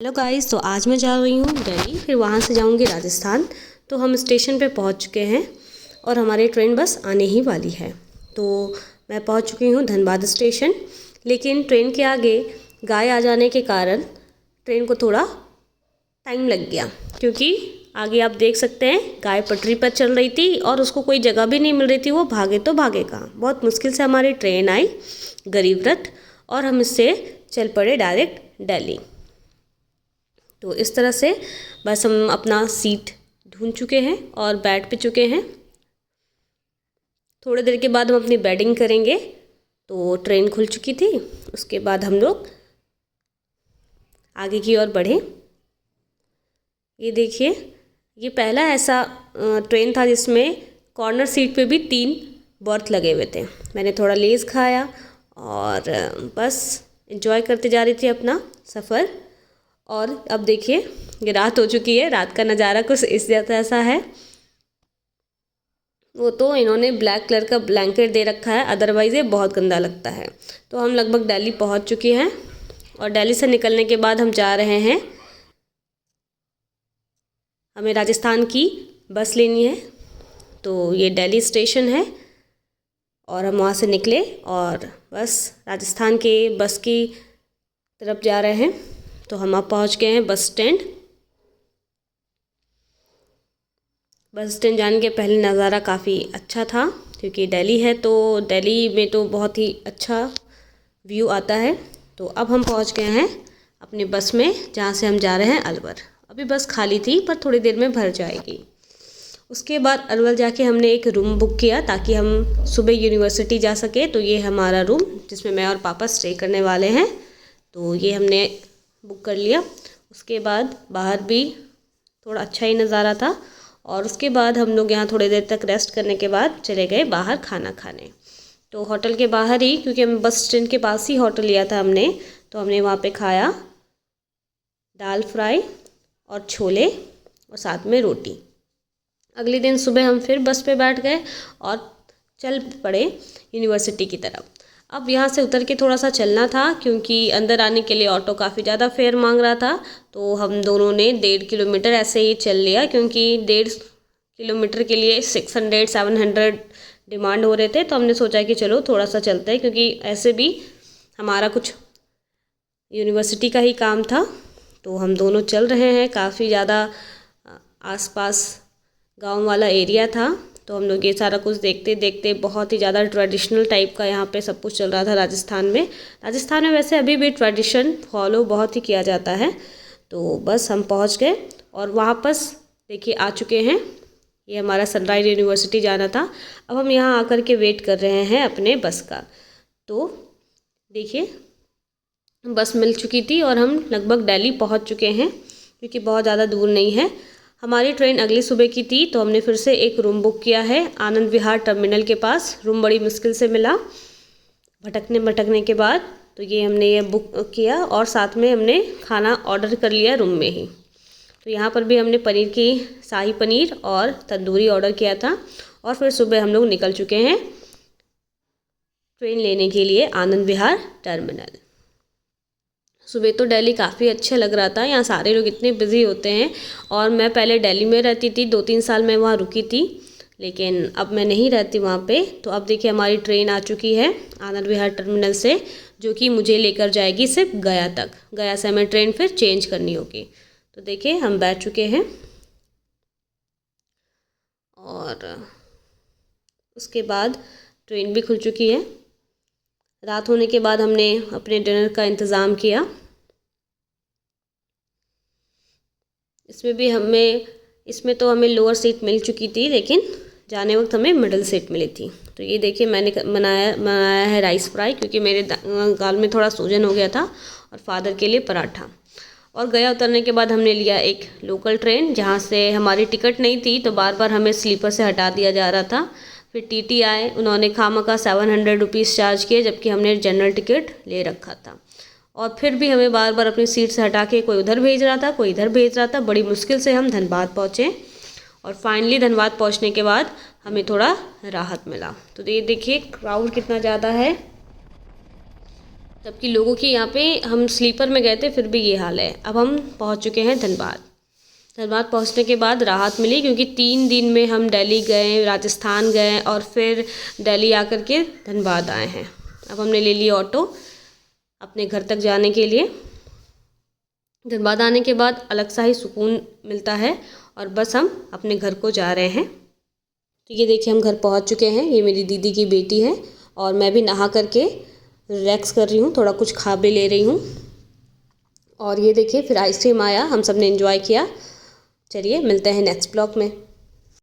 Hello guys, तो आज मैं जा रही हूँ दिल्ली, फिर वहाँ से जाऊँगी राजस्थान। तो हम स्टेशन पे पहुँच चुके हैं और हमारी ट्रेन बस आने ही वाली है। तो मैं पहुँच चुकी हूँ धनबाद स्टेशन, लेकिन ट्रेन के आगे गाय आ जाने के कारण ट्रेन को थोड़ा टाइम लग गया, क्योंकि आगे आप देख सकते हैं गाय पटरी पर चल रही थी और उसको कोई जगह भी नहीं मिल रही थी। वो भागे तो भागे कहाँ, बहुत मुश्किल से हमारी ट्रेन आई गरीब रथ और हम इससे चल पड़े डायरेक्ट दिल्ली। तो इस तरह से बस हम अपना सीट ढूंढ चुके हैं और बैठ भी चुके हैं। थोड़ी देर के बाद हम अपनी बेडिंग करेंगे। तो ट्रेन खुल चुकी थी, उसके बाद हम लोग आगे की ओर बढ़े। ये देखिए, ये पहला ऐसा ट्रेन था जिसमें कॉर्नर सीट पे भी 3 बर्थ लगे हुए थे। मैंने थोड़ा लेज़ खाया और बस एंजॉय करते जा रही थी अपना सफ़र। और अब देखिए, ये रात हो चुकी है। रात का नज़ारा कुछ इस जैसा है। वो तो इन्होंने ब्लैक कलर का ब्लैंकेट दे रखा है, अदरवाइज़ ये बहुत गंदा लगता है। तो हम लगभग दिल्ली पहुंच चुके हैं और दिल्ली से निकलने के बाद हम जा रहे हैं, हमें राजस्थान की बस लेनी है। तो ये दिल्ली स्टेशन है और हम वहाँ से निकले और बस राजस्थान के बस की तरफ जा रहे हैं। तो हम अब पहुँच गए हैं बस स्टैंड। बस स्टैंड जाने के पहले नज़ारा काफ़ी अच्छा था, क्योंकि दिल्ली है तो दिल्ली में तो बहुत ही अच्छा व्यू आता है। तो अब हम पहुंच गए हैं अपनी बस में, जहां से हम जा रहे हैं अलवर। अभी बस खाली थी पर थोड़ी देर में भर जाएगी। उसके बाद अलवर जाके हमने एक रूम बुक किया ताकि हम सुबह यूनिवर्सिटी जा सके। तो ये हमारा रूम जिसमें मैं और पापा स्टे करने वाले हैं, तो ये हमने बुक कर लिया। उसके बाद बाहर भी थोड़ा अच्छा ही नज़ारा था और उसके बाद हम लोग यहाँ थोड़ी देर तक रेस्ट करने के बाद चले गए बाहर खाना खाने। तो होटल के बाहर ही, क्योंकि हम बस स्टैंड के पास ही होटल लिया था हमने, तो हमने वहाँ पे खाया दाल फ्राई और छोले और साथ में रोटी। अगले दिन सुबह हम फिर बस पे बैठ गए और चल पड़े यूनिवर्सिटी की तरफ। अब यहाँ से उतर के थोड़ा सा चलना था, क्योंकि अंदर आने के लिए ऑटो काफ़ी ज़्यादा फेयर मांग रहा था। तो हम दोनों ने 1.5 किलोमीटर ऐसे ही चल लिया, क्योंकि 1.5 किलोमीटर के लिए 600-700 डिमांड हो रहे थे। तो हमने सोचा कि चलो थोड़ा सा चलते हैं, क्योंकि ऐसे भी हमारा कुछ यूनिवर्सिटी का ही काम था। तो हम दोनों चल रहे हैं। काफ़ी ज़्यादा आसपास गांव वाला एरिया था। तो हम लोग ये सारा कुछ देखते देखते, बहुत ही ज़्यादा ट्रेडिशनल टाइप का यहाँ पे सब कुछ चल रहा था राजस्थान में। राजस्थान में वैसे अभी भी ट्रेडिशन फॉलो बहुत ही किया जाता है। तो बस हम पहुँच गए और वापस देखिए आ चुके हैं। ये हमारा सनराइज यूनिवर्सिटी जाना था। अब हम यहाँ आकर के वेट कर रहे हैं अपने बस का। तो देखिए, बस मिल चुकी थी और हम लगभग दिल्ली पहुँच चुके हैं, क्योंकि बहुत ज़्यादा दूर नहीं है। हमारी ट्रेन अगली सुबह की थी, तो हमने फिर से एक रूम बुक किया है आनंद विहार टर्मिनल के पास। रूम बड़ी मुश्किल से मिला, भटकने के बाद। तो ये हमने ये बुक किया और साथ में हमने खाना ऑर्डर कर लिया रूम में ही। तो यहाँ पर भी हमने पनीर की शाही पनीर और तंदूरी ऑर्डर किया था। और फिर सुबह हम लोग निकल चुके हैं ट्रेन लेने के लिए आनंद विहार टर्मिनल। सुबह तो दिल्ली काफ़ी अच्छा लग रहा था, यहाँ सारे लोग इतने बिजी होते हैं। और मैं पहले दिल्ली में रहती थी, 2-3 साल मैं वहाँ रुकी थी, लेकिन अब मैं नहीं रहती वहाँ पे। तो अब देखिए हमारी ट्रेन आ चुकी है आनंद विहार टर्मिनल से, जो कि मुझे लेकर जाएगी सिर्फ गया तक। गया से हमें ट्रेन फिर चेंज करनी होगी। तो देखिए हम बैठ चुके हैं और उसके बाद ट्रेन भी खुल चुकी है। रात होने के बाद हमने अपने डिनर का इंतज़ाम किया। इसमें तो हमें लोअर सीट मिल चुकी थी, लेकिन जाने वक्त हमें मिडिल सीट मिली थी। तो ये देखिए मैंने बनाया है राइस फ्राई, क्योंकि मेरे गाल में थोड़ा सूजन हो गया था, और फादर के लिए पराठा। और गया उतरने के बाद हमने लिया एक लोकल ट्रेन, जहाँ से हमारी टिकट नहीं थी, तो बार बार हमें स्लीपर से हटा दिया जा रहा था। फिर टीटी आए, उन्होंने खामखा 700 रुपीज़ चार्ज किए, जबकि हमने जनरल टिकट ले रखा था। और फिर भी हमें बार बार अपनी सीट से हटा के कोई उधर भेज रहा था, कोई इधर भेज रहा था। बड़ी मुश्किल से हम धनबाद पहुँचे और फाइनली धनबाद पहुँचने के बाद हमें थोड़ा राहत मिला। तो ये देखिए क्राउड कितना ज़्यादा है। जबकि लोगों की यहाँ पे हम स्लीपर में गए थे फिर भी ये हाल है। अब हम पहुँच चुके हैं धनबाद। धनबाद पहुँचने के बाद राहत मिली, क्योंकि 3 दिन में हम दिल्ली गए, राजस्थान गए और फिर दिल्ली आकर के धनबाद आए हैं। अब हमने ले लिया ऑटो अपने घर तक जाने के लिए। धनबाद आने के बाद अलग सा ही सुकून मिलता है और बस हम अपने घर को जा रहे हैं। तो ये देखिए हम घर पहुंच चुके हैं। ये मेरी दीदी की बेटी है और मैं भी नहा करके रिलैक्स कर रही हूँ, थोड़ा कुछ खा भी ले रही हूँ। और ये देखिए फिर आइसक्रीम आया, हम सब ने एंजॉय किया। चलिए मिलते हैं नेक्स्ट ब्लॉग में।